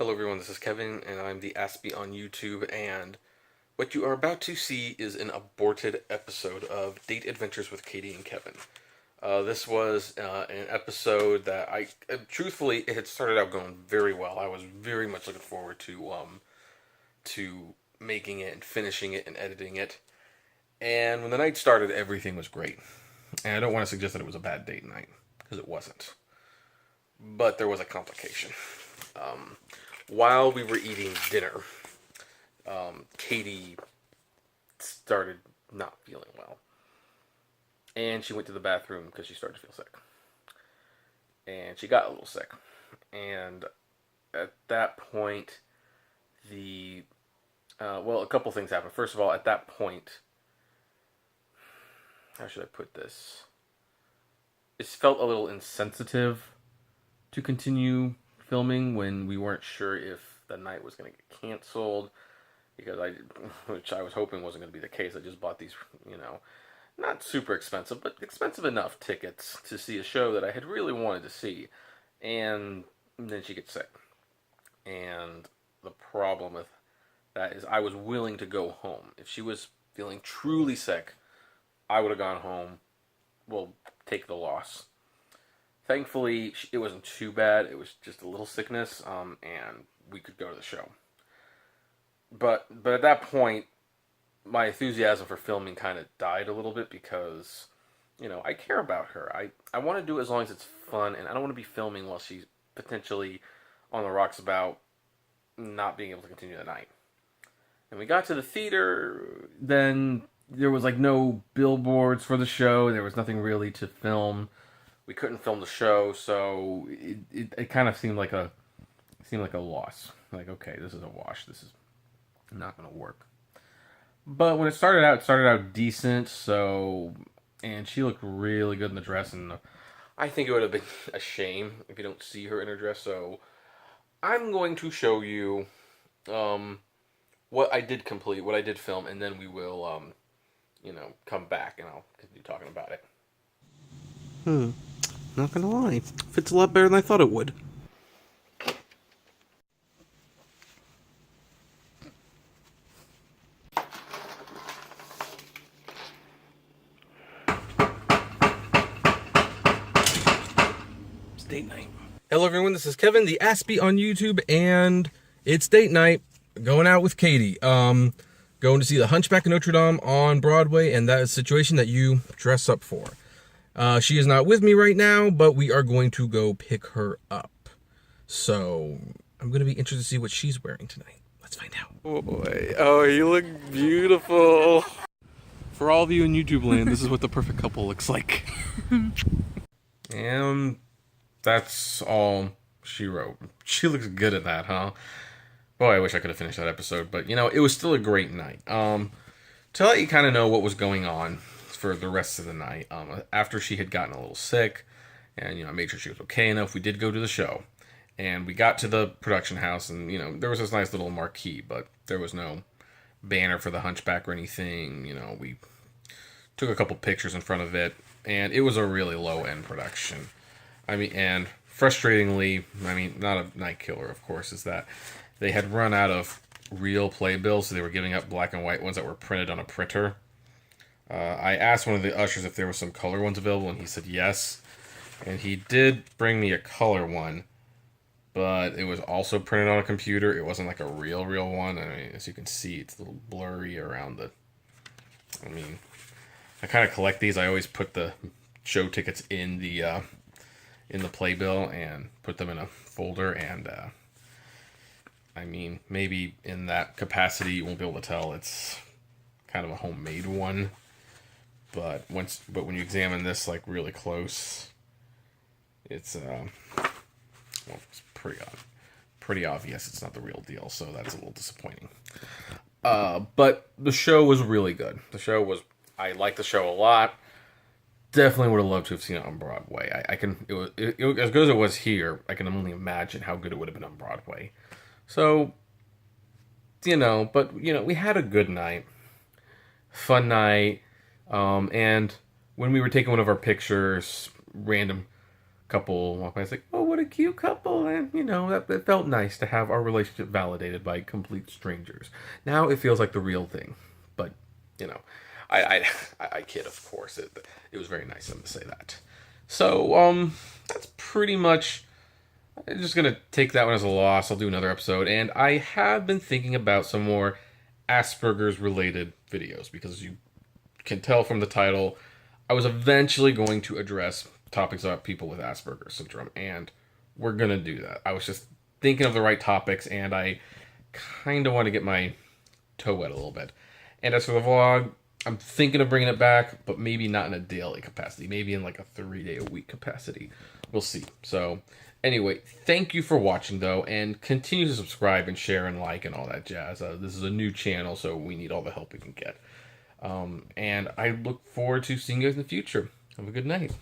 Hello everyone, this is Kevin, and I'm the Aspie on YouTube, and what you are about to see is an aborted episode of Date Adventures with Katie and Kevin. This was an episode that truthfully, it had started out going very well. I was very much looking forward to making it and finishing it and editing it. And when the night started, everything was great. And I don't want to suggest that it was a bad date night, because it wasn't. But there was a complication. Um, while we were eating dinner, Katie started not feeling well. And she went to the bathroom because she started to feel sick. And she got a little sick. And at that point, a couple things happened. First of all, at that point, how should I put this? It felt a little insensitive to continue filming when we weren't sure if the night was going to get canceled, because which I was hoping wasn't going to be the case. I just bought these, not super expensive, but expensive enough tickets to see a show that I had really wanted to see, and then she gets sick. And the problem with that is I was willing to go home. If she was feeling truly sick, I would have gone home. Well, take the loss. Thankfully, it wasn't too bad. It was just a little sickness, and we could go to the show. But at that point, my enthusiasm for filming kind of died a little bit because, I care about her. I want to do it as long as it's fun, and I don't want to be filming while she's potentially on the rocks about not being able to continue the night. And we got to the theater, then there was no billboards for the show. There was nothing really to film. We couldn't film the show, so it kind of seemed like a loss. Like, okay, this is a wash. This is not going to work. But when it started out decent. So, and she looked really good in the dress, and I think it would have been a shame if you don't see her in her dress. So, I'm going to show you what I did complete, what I did film, and then we will come back and I'll continue talking about it. Not gonna lie, fits a lot better than I thought it would. It's date night. Hello everyone, this is Kevin, the Aspie on YouTube, and it's date night. Going out with Katie. Going to see the Hunchback of Notre on Broadway, and that is a situation that you dress up for. She is not with me right now, but we are going to go pick her up. So, I'm going to be interested to see what she's wearing tonight. Let's find out. Oh boy. Oh, you look beautiful. For all of you in YouTube land, this is what the perfect couple looks like. And that's all she wrote. She looks good at that, huh? Boy, I wish I could have finished that episode, but it was still a great night. To let you kind of know what was going on for the rest of the night, after she had gotten a little sick, and I made sure she was okay enough, we did go to the show, and we got to the production house, and there was this nice little marquee, but there was no banner for the Hunchback or anything. We took a couple pictures in front of it, and it was a really low-end production. And frustratingly, not a night killer, of course, is that they had run out of real playbills, so they were giving up black and white ones that were printed on a printer. I asked one of the ushers if there were some color ones available, and he said yes. And he did bring me a color one, but it was also printed on a computer. It wasn't like a real one. As you can see, it's a little blurry around the... I kind of collect these. I always put the show tickets in the playbill and put them in a folder, and maybe in that capacity you won't be able to tell it's kind of a homemade one. But when you examine this really close, it's it's pretty obvious it's not the real deal. So that's a little disappointing. But the show was really good. I liked the show a lot. Definitely would have loved to have seen it on Broadway. It was as good as it was here. I can only imagine how good it would have been on Broadway. So, but we had a good night, fun night. And when we were taking one of our pictures, random couple walk by. It's like, oh, what a cute couple, and that it felt nice to have our relationship validated by complete strangers. Now it feels like the real thing, but you know, I I, I kid, of course. It was very nice of him to say that. So that's pretty much. I'm just gonna take that one as a loss. I'll do another episode, and I have been thinking about some more Asperger's related videos because you can tell from the title, I was eventually going to address topics about people with Asperger's syndrome, and we're gonna do that. I was just thinking of the right topics, and I kind of want to get my toe wet a little bit. And as for the vlog, I'm thinking of bringing it back, but maybe not in a daily capacity, maybe in like a 3-day-a-week capacity. We'll see. So, anyway, thank you for watching, though, and continue to subscribe and share and like and all that jazz. This is a new channel, so we need all the help we can get. And I look forward to seeing you guys in the future. Have a good night.